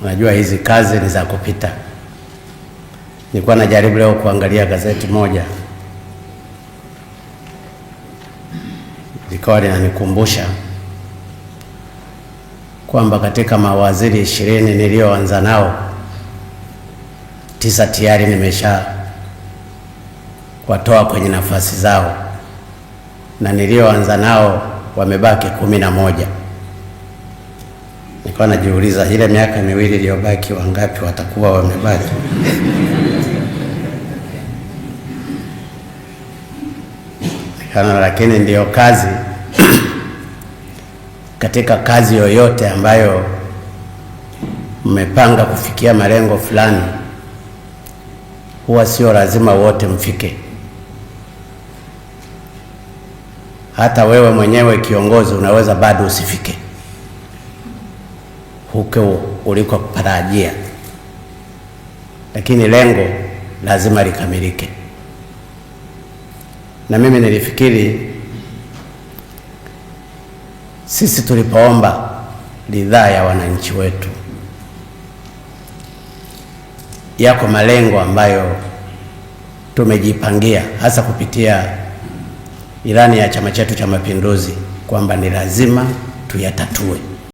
Unajua hizi kazi ni za kupita. Nilikuwa najaribu leo kuangalia gazeti moja, likawa linanikumbusha kwamba katika mawaziri 20 nilioanza nao 9 tayari nimesha watoa kwenye nafasi zao, na nilioanza nao wamebaki 11. Nilikuwa najiuliza ile miaka miwili iliyobaki wangapi watakuwa wamebaki? Lakini ndiyo kazi. Katika kazi yoyote ambayo mmepanga kufikia malengo fulani, huwa sio lazima wote mfike. Hata wewe mwenyewe kiongozi unaweza bado usifike huko ulikotarajia, lakini lengo lazima likamilike. Na mimi nilifikiri sisi tulipoomba ridhaa ya wananchi wetu, yako malengo ambayo tumejipangia hasa kupitia ilani ya chama chetu cha Mapinduzi kwamba ni lazima tuyatatue.